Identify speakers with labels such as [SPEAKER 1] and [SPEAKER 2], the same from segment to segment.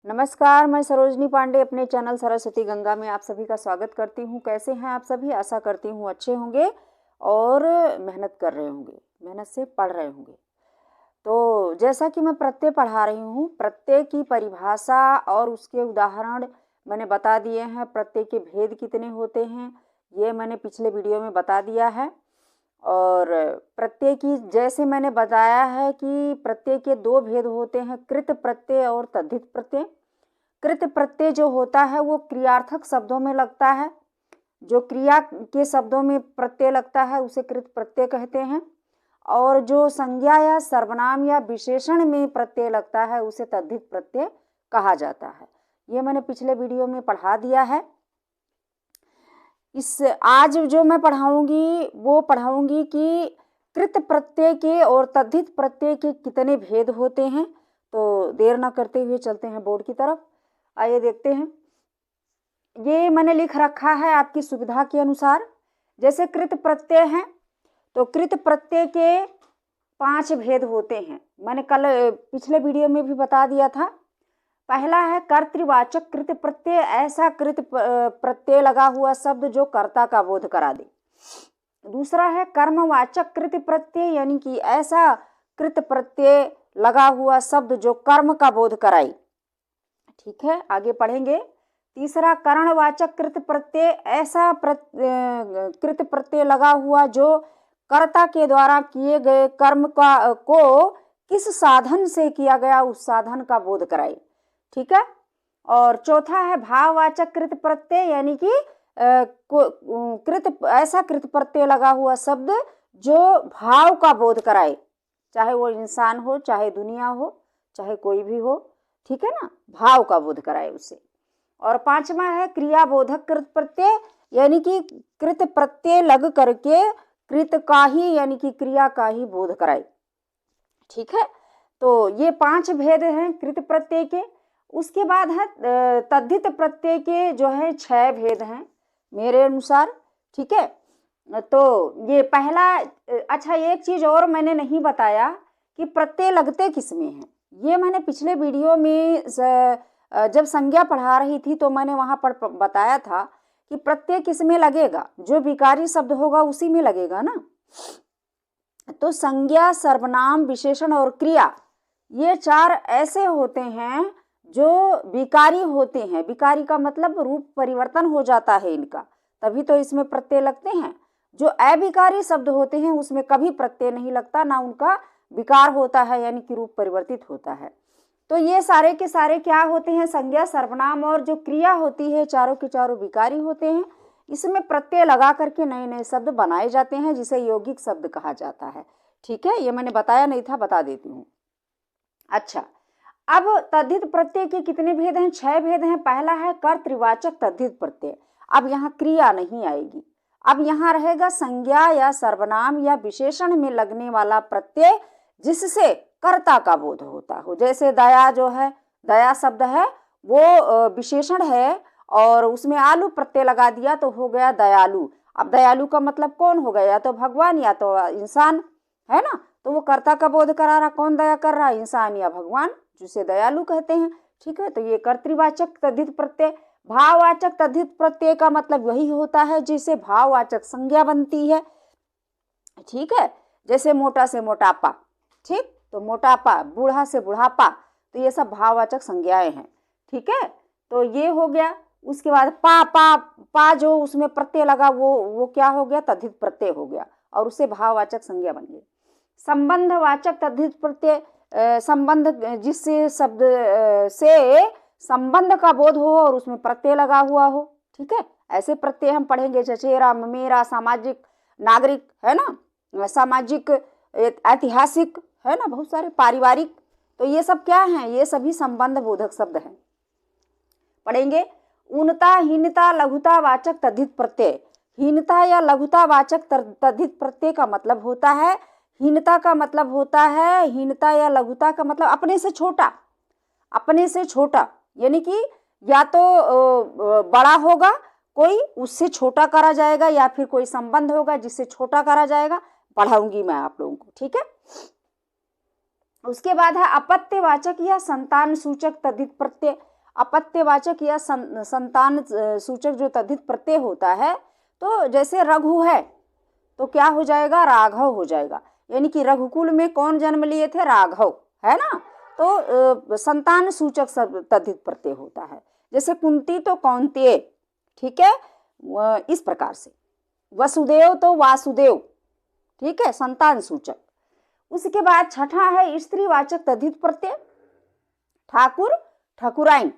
[SPEAKER 1] नमस्कार, मैं सरोजनी पांडे अपने चैनल सरस्वती गंगा में आप सभी का स्वागत करती हूँ। कैसे हैं आप सभी? आशा करती हूँ अच्छे होंगे और मेहनत कर रहे होंगे, मेहनत से पढ़ रहे होंगे। तो जैसा कि मैं प्रत्यय पढ़ा रही हूँ, प्रत्यय की परिभाषा और उसके उदाहरण मैंने बता दिए हैं। प्रत्यय के भेद कितने होते हैं ये मैंने पिछले वीडियो में बता दिया है। और प्रत्यय की जैसे मैंने बताया है कि प्रत्यय के दो भेद होते हैं, कृत प्रत्यय और तद्धित प्रत्यय। कृत प्रत्यय जो होता है वो क्रियार्थक शब्दों में लगता है, जो क्रिया के शब्दों में प्रत्यय लगता है उसे कृत प्रत्यय कहते हैं। और जो संज्ञा या सर्वनाम या विशेषण में प्रत्यय लगता है उसे तद्धित प्रत्यय कहा जाता है। ये मैंने पिछले वीडियो में पढ़ा दिया है। आज जो मैं पढ़ाऊंगी कि कृत प्रत्यय के और तद्धित प्रत्यय के कितने भेद होते हैं। तो देर न करते हुए चलते हैं बोर्ड की तरफ। आइए देखते हैं। ये मैंने लिख रखा है आपकी सुविधा के अनुसार। जैसे कृत प्रत्यय हैं तो कृत प्रत्यय के 5 भेद होते हैं। मैंने कल पिछले वीडियो में भी बता दिया था। पहला है कर्तृवाचक कृत प्रत्यय, ऐसा कृत प्रत्यय लगा हुआ शब्द जो कर्ता का बोध करा दे। दूसरा है कर्मवाचक कृत प्रत्यय, यानी कि ऐसा कृत प्रत्यय लगा हुआ शब्द जो कर्म का बोध कराए। ठीक है, आगे पढ़ेंगे। तीसरा करणवाचक कृत प्रत्यय, ऐसा कृत प्रत्यय लगा हुआ जो कर्ता के द्वारा किए गए कर्म को किस साधन से किया गया उस साधन का बोध कराए। ठीक है। और चौथा है भाववाचक कृत प्रत्यय, यानी कि ऐसा कृत प्रत्यय लगा हुआ शब्द जो भाव का बोध कराए, चाहे वो इंसान हो, चाहे दुनिया हो, चाहे कोई भी हो। ठीक है ना, भाव का बोध कराए उसे। और पांचवा है क्रियाबोधक कृत प्रत्यय, यानी कि कृत प्रत्यय लग करके कृत का ही यानी कि क्रिया का ही बोध कराए। ठीक है, तो ये 5 भेद हैं कृत प्रत्यय के। उसके बाद है तद्धित प्रत्यय के जो है 6 भेद हैं मेरे अनुसार। ठीक है, तो ये पहला। अच्छा, एक चीज और मैंने नहीं बताया कि प्रत्यय लगते किस में हैं। ये मैंने पिछले वीडियो में जब संज्ञा पढ़ा रही थी तो मैंने वहां पर बताया था कि प्रत्यय किस में लगेगा, जो विकारी शब्द होगा उसी में लगेगा ना। तो संज्ञा, सर्वनाम, विशेषण और क्रिया, ये 4 ऐसे होते हैं जो विकारी होते हैं। विकारी का मतलब रूप परिवर्तन हो जाता है इनका, तभी तो इसमें प्रत्यय लगते हैं। जो अविकारी शब्द होते हैं उसमें कभी प्रत्यय नहीं लगता, ना उनका विकार होता है, यानी कि रूप परिवर्तित होता है। तो ये सारे के सारे क्या होते हैं, संज्ञा, सर्वनाम और जो क्रिया होती है, चारों के चारों विकारी होते हैं। इसमें प्रत्यय लगा करके नए नए शब्द बनाए जाते हैं जिसे यौगिक शब्द कहा जाता है। ठीक है, ये मैंने बताया नहीं था, बता देती हूँ। अच्छा, अब तद्धित प्रत्यय के कितने भेद हैं? 6 भेद हैं। पहला है कर्तृवाचक तद्धित प्रत्यय। अब यहाँ क्रिया नहीं आएगी, अब यहाँ रहेगा संज्ञा या सर्वनाम या विशेषण में लगने वाला प्रत्यय जिससे कर्ता का बोध होता हो। जैसे दया जो है, दया शब्द है वो विशेषण है और उसमें आलू प्रत्यय लगा दिया तो हो गया दयालु। अब दयालु का मतलब कौन हो गया? या तो भगवान या तो इंसान, है ना। तो वो कर्ता का बोध करा रहा, कौन दया कर रहा, इंसान या भगवान, जिसे दयालु कहते हैं। ठीक है, तो ये कर्तृवाचक तद्धित प्रत्यय। भाववाचक तद्धित प्रत्यय का मतलब वही होता है जिसे भाववाचक संज्ञा बनती है। ठीक है, जैसे मोटा से मोटापा, ठीक, तो मोटापा, बूढ़ा से बुढ़ापा, तो ये सब भाववाचक संज्ञाएं हैं। ठीक है, तो ये हो गया। उसके बाद पा जो उसमें प्रत्यय लगा वो क्या हो गया? तद्धित प्रत्यय हो गया और उससे भाववाचक संज्ञा बन गई। संबंधवाचक तद्धित प्रत्यय, संबंध, जिससे शब्द से संबंध का बोध हो और उसमें प्रत्यय लगा हुआ हो। ठीक है, ऐसे प्रत्यय हम पढ़ेंगे, चचेरा, मेरा, सामाजिक, नागरिक, है ना, सामाजिक, ऐतिहासिक, है ना, बहुत सारे, पारिवारिक। तो ये सब क्या हैं? ये सभी संबंध बोधक शब्द हैं। पढ़ेंगे ऊनता, हीनता, लघुता वाचक तद्धित प्रत्यय। हीनता या लघुता वाचक तद्धित प्रत्यय का मतलब होता है, हीनता का मतलब होता है, हीनता या लघुता का मतलब अपने से छोटा, अपने से छोटा, यानी कि या तो बड़ा होगा कोई, उससे छोटा करा जाएगा, या फिर कोई संबंध होगा जिससे छोटा करा जाएगा। पढ़ाऊंगी मैं आप लोगों को। ठीक है, उसके बाद है अपत्यवाचक या संतान सूचक तद्धित प्रत्यय। अपत्यवाचक या संतान सूचक जो तद्धित प्रत्यय होता है, तो जैसे रघु है तो क्या हो जाएगा, राघव हो जाएगा। यानी कि रघुकुल में कौन जन्म लिए थे, राघव, है ना। तो संतान सूचक तद्धित प्रत्यय होता है। जैसे कुंती तो कौंतेय, ठीक है, इस प्रकार से। वसुदेव तो वासुदेव, ठीक है, संतान सूचक। उसके बाद छठा है स्त्रीवाचक तद्धित प्रत्यय, ठाकुर ठकुराइन,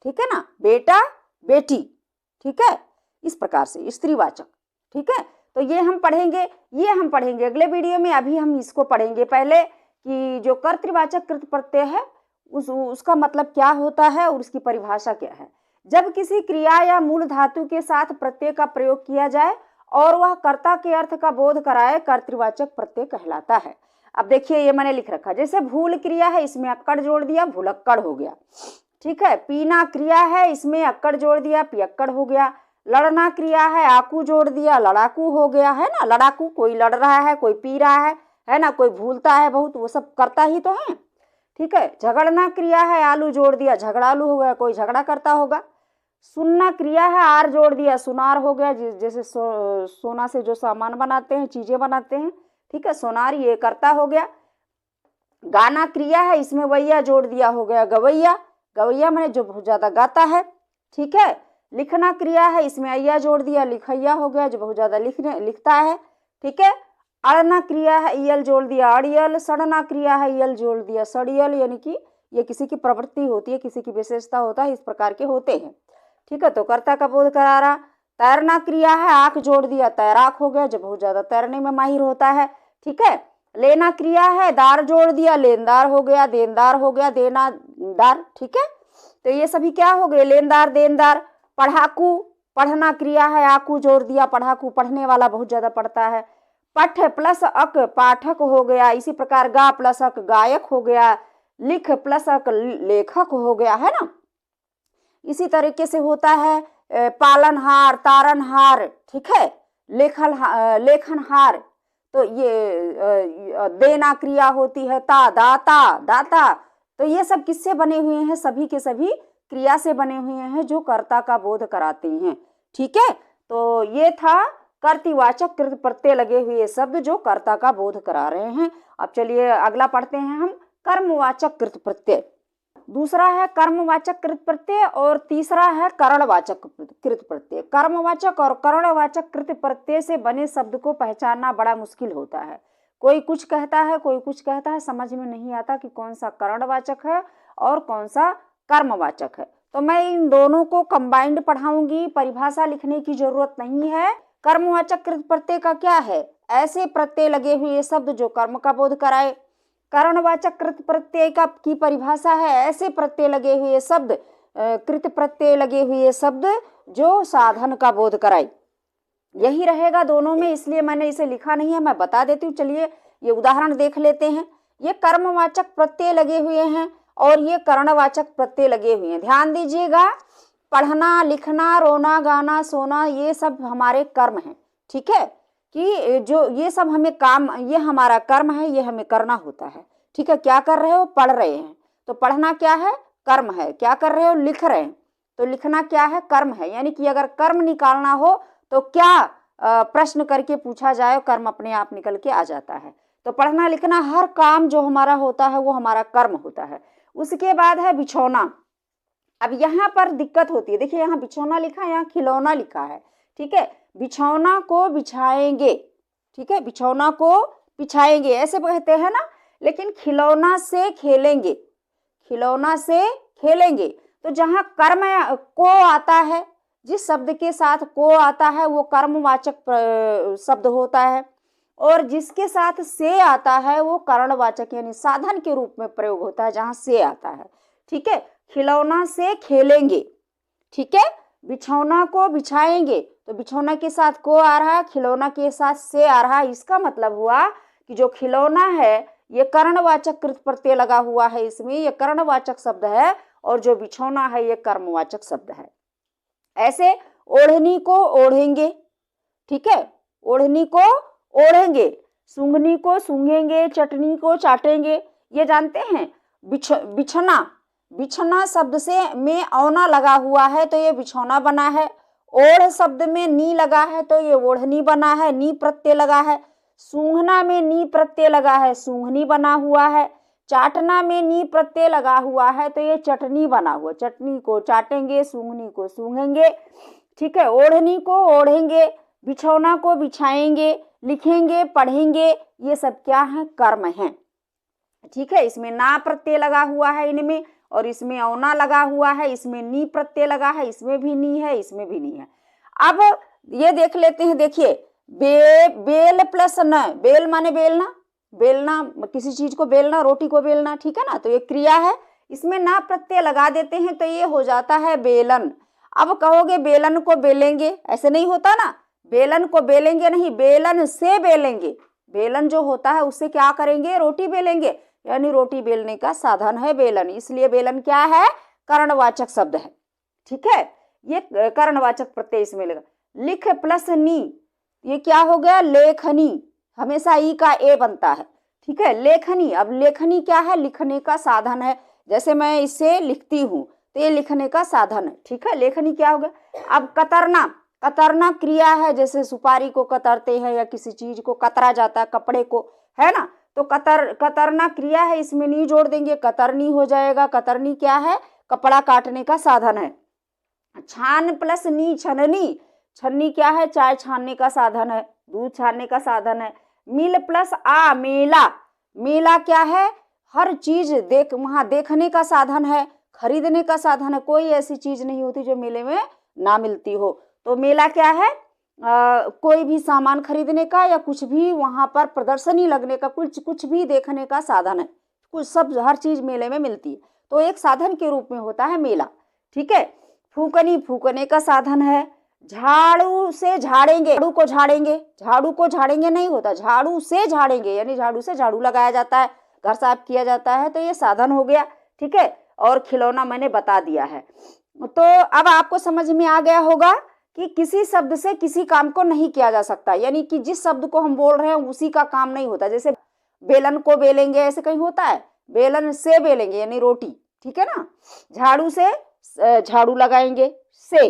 [SPEAKER 1] ठीक है ना, बेटा बेटी, ठीक है, इस प्रकार से स्त्रीवाचक, ठीक है। तो ये हम पढ़ेंगे अगले वीडियो में। अभी हम इसको पढ़ेंगे पहले कि जो कर्तृवाचक कृत प्रत्यय है उसका मतलब क्या होता है और उसकी परिभाषा क्या है। जब किसी क्रिया या मूल धातु के साथ प्रत्यय का प्रयोग किया जाए और वह कर्ता के अर्थ का बोध कराए, कर्तृवाचक प्रत्यय कहलाता है। अब देखिए ये मैंने लिख रखा, जैसे भूल क्रिया है, इसमें अक्कड़ जोड़ दिया, भूलक्कड़ हो गया, ठीक है। पीना क्रिया है, इसमें अक्कड़ जोड़ दिया, पियक्कड़ हो गया। लड़ना क्रिया है, आकू जोड़ दिया, लड़ाकू हो गया, है ना। लड़ाकू, कोई लड़ रहा है, कोई पी रहा है ना, कोई भूलता है बहुत, वो सब करता ही तो है, ठीक है। झगड़ना क्रिया है, आलू जोड़ दिया, झगड़ालू हो गया, कोई झगड़ा करता होगा। सुनना क्रिया है, आर जोड़ दिया, सुनार हो गया, जैसे सोना से जो सामान बनाते हैं, चीजें बनाते हैं, ठीक है, सोनार, ये करता हो गया। गाना क्रिया है, इसमें वैया जोड़ दिया, हो गया गवैया। गवैया मैंने जो बहुत ज्यादा गाता है, ठीक है। लिखना क्रिया है, इसमें अय्या जोड़ दिया, लिखैया हो गया, जो बहुत ज्यादा लिखता है, ठीक है। अड़ना क्रिया है, यल जोड़ दिया, अड़ियल। सड़ना क्रिया है, यल जोड़ दिया, सड़ियल। यानी कि ये किसी की प्रवृत्ति होती है, किसी की विशेषता होता है, इस प्रकार के होते हैं, ठीक है। तो कर्ता का बोध करा रहा। तैरना क्रिया है, आंख जोड़ दिया, तैराक हो गया, जो बहुत ज्यादा तैरने में माहिर होता है, ठीक है। लेना क्रिया है, दार जोड़ दिया, लेनदार हो गया, देनदार हो गया, देना दार, ठीक है। तो ये सभी क्या हो गए, लेनदार देनदार। पढ़ाकू, पढ़ना क्रिया है, आकू जोड़ दिया, पढ़ाकू, पढ़ने वाला, बहुत ज्यादा पढ़ता है। पठ प्लस अक, पाठक हो गया। इसी प्रकार गा प्लस अक, गायक हो गया। लिख प्लस अक, लेखक हो गया, है ना। इसी तरीके से होता है पालनहार, तारनहार, ठीक है, लेखनहार। तो ये देना क्रिया होती है, दाता, दाता। तो ये सब किससे बने हुए हैं, सभी के सभी क्रिया से बने हुए हैं जो कर्ता का बोध कराते हैं, ठीक है। तो ये था कर्तृवाचक कृत प्रत्यय लगे हुए शब्द जो कर्ता का बोध करा रहे हैं। अब चलिए अगला पढ़ते हैं हम, कर्मवाचक कृत प्रत्यय। दूसरा है कर्मवाचक कृत प्रत्यय और तीसरा है करणवाचक कृत प्रत्यय। कर्मवाचक और करणवाचक कृत प्रत्यय से बने शब्द को पहचानना बड़ा मुश्किल होता है। कोई कुछ कहता है, कोई कुछ कहता है, समझ में नहीं आता कि कौन सा करणवाचक है और कौन सा कर्मवाचक है। तो मैं इन दोनों को कंबाइंड पढ़ाऊंगी, परिभाषा लिखने की जरूरत नहीं है। कर्मवाचक कृत प्रत्यय का क्या है, ऐसे प्रत्यय लगे हुए शब्द जो कर्म का बोध कराए। करणवाचक कृत प्रत्यय का की परिभाषा है, ऐसे प्रत्यय लगे हुए शब्द, कृत प्रत्यय लगे हुए शब्द जो साधन का बोध कराए। यही रहेगा दोनों में, इसलिए मैंने इसे लिखा नहीं है, मैं बता देती हूँ। चलिए ये उदाहरण देख लेते हैं। ये कर्मवाचक प्रत्यय लगे हुए हैं और ये करणवाचक प्रत्यय लगे हुए हैं। ध्यान दीजिएगा, पढ़ना, लिखना, रोना, गाना, सोना, ये सब हमारे कर्म हैं, ठीक है, कि जो ये सब हमें काम, ये हमारा कर्म है, ये हमें करना होता है, ठीक है। क्या कर रहे हो, पढ़ रहे हैं, तो पढ़ना क्या है, कर्म है। क्या कर रहे हो, लिख रहे हैं, तो लिखना क्या है, कर्म है। यानी कि अगर कर्म निकालना हो तो क्या प्रश्न करके पूछा जाए, कर्म अपने आप निकल के आ जाता है। तो पढ़ना लिखना, हर काम जो हमारा होता है वो हमारा कर्म होता है। उसके बाद है बिछौना। अब यहाँ पर दिक्कत होती है, देखिए यहाँ बिछौना लिखा है, यहाँ खिलौना लिखा है, ठीक है। बिछौना को बिछाएंगे, ठीक है, बिछौना को बिछाएंगे ऐसे कहते हैं ना, लेकिन खिलौना से खेलेंगे, खिलौना से खेलेंगे। तो जहाँ कर्म को आता है, जिस शब्द के साथ को आता है वो कर्मवाचक शब्द होता है, और जिसके साथ से आता है वो करणवाचक यानी साधन के रूप में प्रयोग होता है, जहाँ से आता है, ठीक है। खिलौना से खेलेंगे, ठीक है। बिछौना को बिछाएंगे, तो बिछौना के साथ को आ रहा है, खिलौना के साथ से आ रहा है। इसका मतलब हुआ कि जो खिलौना है ये कर्णवाचक कृत प्रत्यय लगा हुआ है, इसमें ये कर्णवाचक शब्द है, और जो बिछौना है ये कर्मवाचक शब्द है। ऐसे ओढ़नी को ओढ़ेंगे, ठीक है, ओढ़नी को ओढ़ेंगे। सूंघनी को सूंघेंगे, चटनी को चाटेंगे, ये जानते हैं। बिछना, बिछना शब्द से में औना लगा हुआ है तो ये बिछौना बना है। ओढ़ शब्द में नी लगा है तो ये ओढ़नी बना है, नी प्रत्यय लगा है। सूंघना में नी प्रत्यय लगा है, सूंघनी बना हुआ है। चाटना में नी प्रत्यय लगा हुआ है तो ये चटनी बना हुआ, चटनी को चाटेंगे, सूंघनी को सूंघेंगे, ठीक है। ओढ़नी को ओढ़ेंगे, बिछौना को बिछाएंगे, लिखेंगे, पढ़ेंगे, ये सब क्या है? कर्म है, ठीक है। इसमें ना प्रत्यय लगा हुआ है इनमें, और इसमें औना लगा हुआ है, इसमें नी प्रत्यय लगा है, इसमें भी नी है, इसमें भी नी है। अब ये देख लेते हैं, देखिए बेल प्लस न, बेल माने बेलना, बेलना किसी चीज को बेलना, रोटी को बेलना, ठीक है ना। तो ये क्रिया है, इसमें ना प्रत्यय लगा देते हैं तो ये हो जाता है बेलन। अब कहोगे बेलन को बेलेंगे, ऐसे नहीं होता ना, बेलन को बेलेंगे नहीं, बेलन से बेलेंगे। बेलन जो होता है उससे क्या करेंगे? रोटी बेलेंगे, यानी रोटी बेलने का साधन है बेलन, इसलिए बेलन क्या है? कर्णवाचक शब्द है, ठीक है। ये कर्णवाचक प्रत्यय इसमें लगा। लिख प्लस नी, ये क्या हो गया? लेखनी, हमेशा ई का ए बनता है, ठीक है। लेखनी, अब लेखनी क्या है? लिखने का साधन है। जैसे मैं इसे लिखती हूँ तो ये लिखने का साधन है, ठीक है। लेखनी क्या हो गया? अब कतरना, कतरना क्रिया है, जैसे सुपारी को कतरते हैं या किसी चीज को कतरा जाता है, कपड़े को, है ना। तो कतरना क्रिया है, इसमें नी जोड़ देंगे, कतरनी हो जाएगा। कतरनी क्या है? कपड़ा काटने का साधन है। छान प्लस नी, छननी, छन्नी क्या है? चाय छानने का साधन है, दूध छानने का साधन है। मिल प्लस आ, मेला, मेला क्या है? हर चीज वहां देखने का साधन है, खरीदने का साधन है। कोई ऐसी चीज नहीं होती जो मेले में ना मिलती हो। तो मेला क्या है? कोई भी सामान खरीदने का या कुछ भी वहां पर प्रदर्शनी लगने का, कुछ भी देखने का साधन है। कुछ सब हर चीज मेले में मिलती है, तो एक साधन के रूप में होता है मेला, ठीक है। फूकनी, फूकने का साधन है। झाड़ू से झाड़ेंगे, झाड़ू को झाड़ेंगे, झाड़ू को झाड़ेंगे नहीं होता, झाड़ू से झाड़ेंगे, यानी झाड़ू से झाड़ू लगाया जाता है, घर साफ किया जाता है, तो ये साधन हो गया, ठीक है। और खिलौना मैंने बता दिया है। तो अब आपको समझ में आ गया होगा कि किसी शब्द से किसी काम को नहीं किया जा सकता, यानी कि जिस शब्द को हम बोल रहे हैं उसी का काम नहीं होता। जैसे बेलन को बेलेंगे, ऐसे कहीं होता है? बेलन से बेलेंगे यानी रोटी, ठीक है ना। झाड़ू से झाड़ू लगाएंगे, से,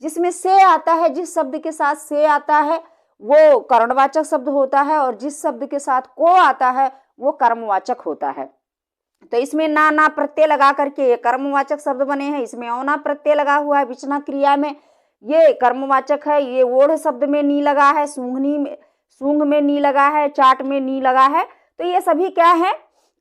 [SPEAKER 1] जिसमें से आता है, जिस शब्द के साथ से आता है वो कर्णवाचक शब्द होता है, और जिस शब्द के साथ को आता है वो कर्मवाचक होता है। तो इसमें ना प्रत्यय लगा करके कर्मवाचक शब्द बने हैं, इसमें औना प्रत्यय लगा हुआ है विचना क्रिया में, ये कर्मवाचक है। ये ओढ़ शब्द में नी लगा है, सूंघ में नी लगा है, चाट में नी लगा है, तो ये सभी क्या है?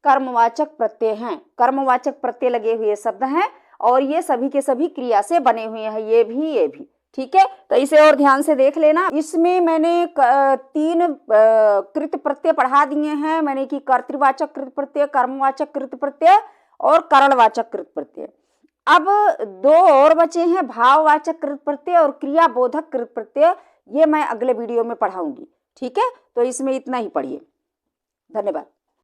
[SPEAKER 1] कर्मवाचक प्रत्यय हैं, कर्मवाचक प्रत्यय लगे हुए शब्द हैं, और ये सभी के सभी क्रिया से बने हुए हैं, ये भी, ठीक है। तो इसे और ध्यान से देख लेना। इसमें मैंने 3 कृत प्रत्यय पढ़ा दिए हैं मैंने, कि कर्तृवाचक कृत प्रत्यय, कर्मवाचक कृत प्रत्यय और करणवाचक कृत प्रत्यय। अब 2 और बचे हैं, भाववाचक कृत प्रत्यय और क्रियाबोधक कृत प्रत्यय, ये मैं अगले वीडियो में पढ़ाऊंगी, ठीक है। तो इसमें इतना ही पढ़िए, धन्यवाद।